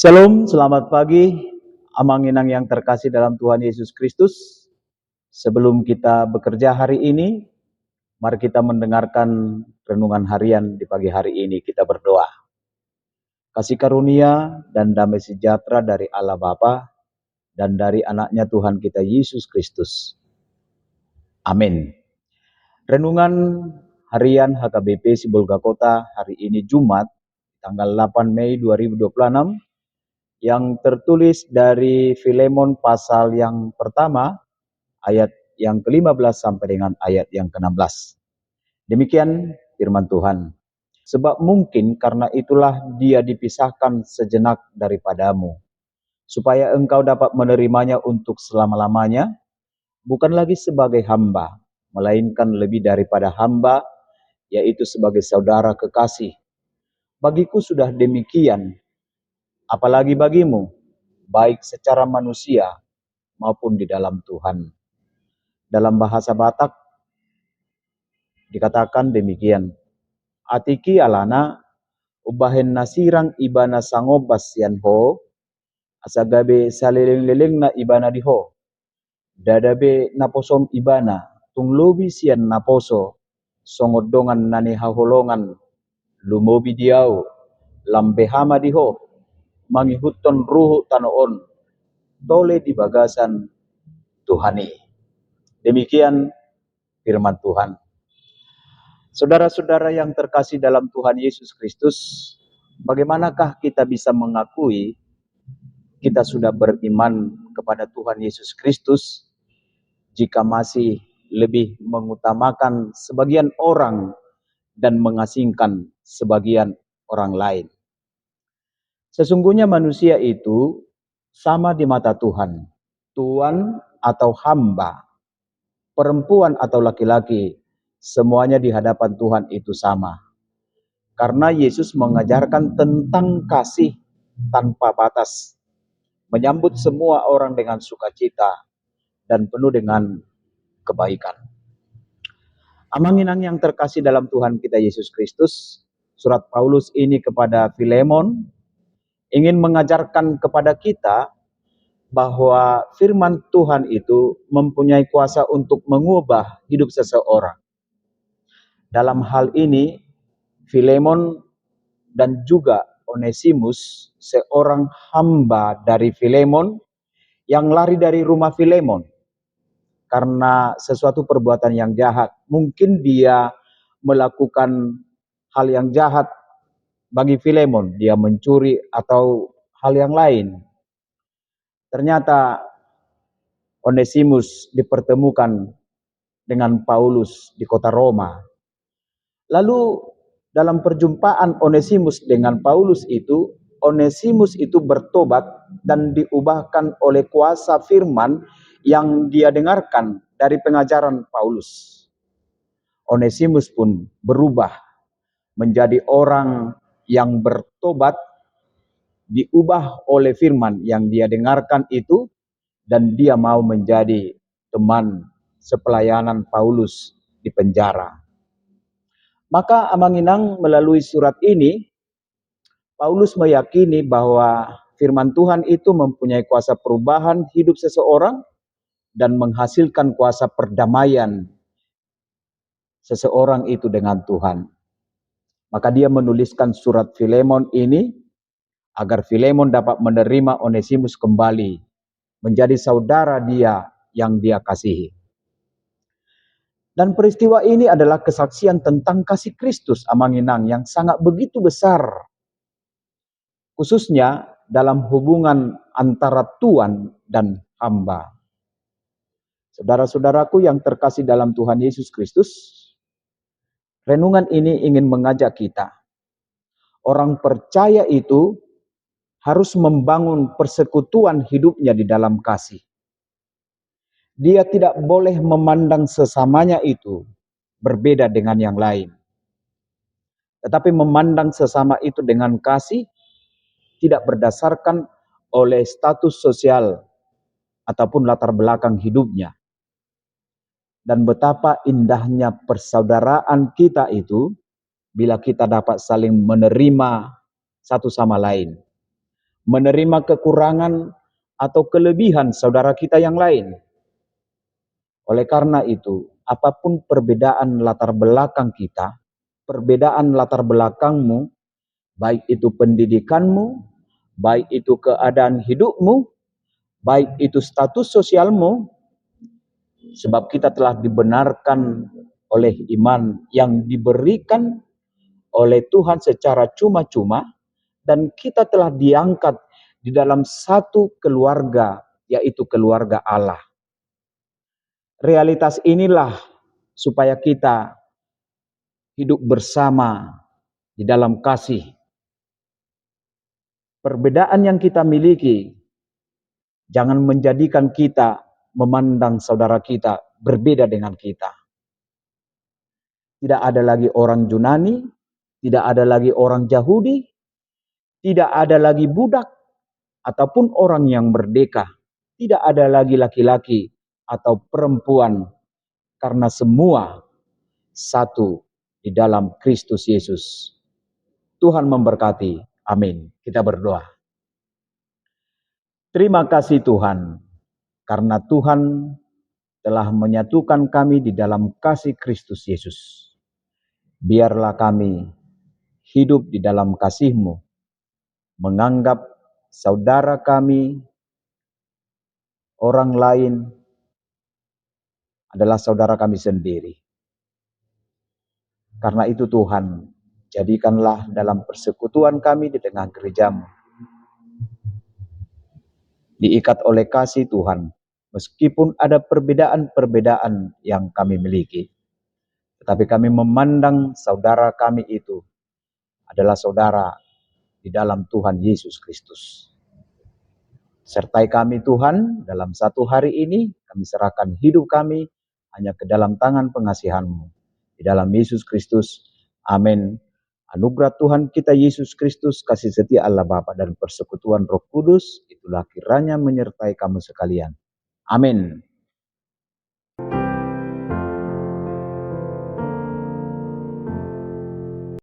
Shalom, selamat pagi, amang-inang yang terkasih dalam Tuhan Yesus Kristus. Sebelum kita bekerja hari ini, mari kita mendengarkan renungan harian di pagi hari ini. Kita berdoa. Kasih karunia dan damai sejahtera dari Allah Bapa dan dari anaknya Tuhan kita Yesus Kristus. Amin. Renungan harian HKBP Sibolga Kota hari ini Jumat, tanggal 8 Mei 2026, yang tertulis dari Filemon pasal yang pertama, ayat yang ke-15 sampai dengan ayat yang ke-16. Demikian firman Tuhan. Sebab mungkin karena itulah dia dipisahkan sejenak daripadamu, supaya engkau dapat menerimanya untuk selama-lamanya, bukan lagi sebagai hamba, melainkan lebih daripada hamba, yaitu sebagai saudara kekasih. Bagiku sudah demikian, apalagi bagimu, baik secara manusia maupun di dalam Tuhan. Dalam bahasa Batak dikatakan demikian. Atiki alana ubahen nasirang ibana sangobas yan ho, asagabe saliling-liling na ibana diho. Dadabe naposom ibana, tunglobi siyan naposo, songodongan nani hahulongan, lumobi diaw, lambehama diho, mangihuton ruhu tanoon, tole di bagasan Tuhani. Demikian firman Tuhan. Saudara-saudara yang terkasih dalam Tuhan Yesus Kristus, bagaimanakah kita bisa mengakui kita sudah beriman kepada Tuhan Yesus Kristus jika masih lebih mengutamakan sebagian orang dan mengasingkan sebagian orang lain? Sesungguhnya manusia itu sama di mata Tuhan, tuan atau hamba, perempuan atau laki-laki, semuanya di hadapan Tuhan itu sama. Karena Yesus mengajarkan tentang kasih tanpa batas, menyambut semua orang dengan sukacita dan penuh dengan kebaikan. Amang-inang yang terkasih dalam Tuhan kita Yesus Kristus, surat Paulus ini kepada Filemon ingin mengajarkan kepada kita bahwa firman Tuhan itu mempunyai kuasa untuk mengubah hidup seseorang. Dalam hal ini, Filemon dan juga Onesimus, seorang hamba dari Filemon yang lari dari rumah Filemon karena sesuatu perbuatan yang jahat. Mungkin dia melakukan hal yang jahat bagi Filemon, dia mencuri atau hal yang lain. Ternyata Onesimus dipertemukan dengan Paulus di kota Roma. Lalu dalam perjumpaan Onesimus dengan Paulus itu, Onesimus itu bertobat dan diubahkan oleh kuasa firman yang dia dengarkan dari pengajaran Paulus. Onesimus pun berubah menjadi orang yang bertobat, diubah oleh firman yang dia dengarkan itu, dan dia mau menjadi teman sepelayanan Paulus di penjara. Maka amang-inang melalui surat ini, Paulus meyakini bahwa firman Tuhan itu mempunyai kuasa perubahan hidup seseorang dan menghasilkan kuasa perdamaian seseorang itu dengan Tuhan. Maka dia menuliskan surat Filemon ini agar Filemon dapat menerima Onesimus kembali menjadi saudara dia yang dia kasihi. Dan peristiwa ini adalah kesaksian tentang kasih Kristus amang-inang yang sangat begitu besar. Khususnya dalam hubungan antara tuan dan hamba. Saudara-saudaraku yang terkasih dalam Tuhan Yesus Kristus, renungan ini ingin mengajak kita. Orang percaya itu harus membangun persekutuan hidupnya di dalam kasih. Dia tidak boleh memandang sesamanya itu berbeda dengan yang lain. Tetapi memandang sesama itu dengan kasih, tidak berdasarkan oleh status sosial ataupun latar belakang hidupnya. Dan betapa indahnya persaudaraan kita itu bila kita dapat saling menerima satu sama lain. menerima kekurangan atau kelebihan saudara kita yang lain. Oleh karena itu, apapun perbedaan latar belakang kita, perbedaan latar belakangmu, baik itu pendidikanmu, baik itu keadaan hidupmu, baik itu status sosialmu, sebab kita telah dibenarkan oleh iman yang diberikan oleh Tuhan secara cuma-cuma, dan kita telah diangkat di dalam satu keluarga, yaitu keluarga Allah. Realitas inilah supaya kita hidup bersama di dalam kasih. Perbedaan yang kita miliki jangan menjadikan kita memandang saudara kita berbeda dengan kita. Tidak ada lagi orang Yunani, tidak ada lagi orang Yahudi, tidak ada lagi budak ataupun orang yang merdeka. Tidak ada lagi laki-laki atau perempuan, karena semua satu di dalam Kristus Yesus. Tuhan memberkati. Amin. Kita berdoa. Terima kasih Tuhan, karena Tuhan telah menyatukan kami di dalam kasih Kristus Yesus. Biarlah kami hidup di dalam kasih-Mu, menganggap saudara kami, orang lain, adalah saudara kami sendiri. Karena itu Tuhan, jadikanlah dalam persekutuan kami di tengah gereja-Mu, diikat oleh kasih Tuhan, meskipun ada perbedaan-perbedaan yang kami miliki. Tetapi kami memandang saudara kami itu adalah saudara di dalam Tuhan Yesus Kristus. Sertai kami Tuhan dalam satu hari ini, kami serahkan hidup kami hanya ke dalam tangan pengasihan-Mu. Di dalam Yesus Kristus, amin. Anugerah Tuhan kita Yesus Kristus, kasih setia Allah Bapa dan persekutuan Roh Kudus, itulah kiranya menyertai kamu sekalian. Amin.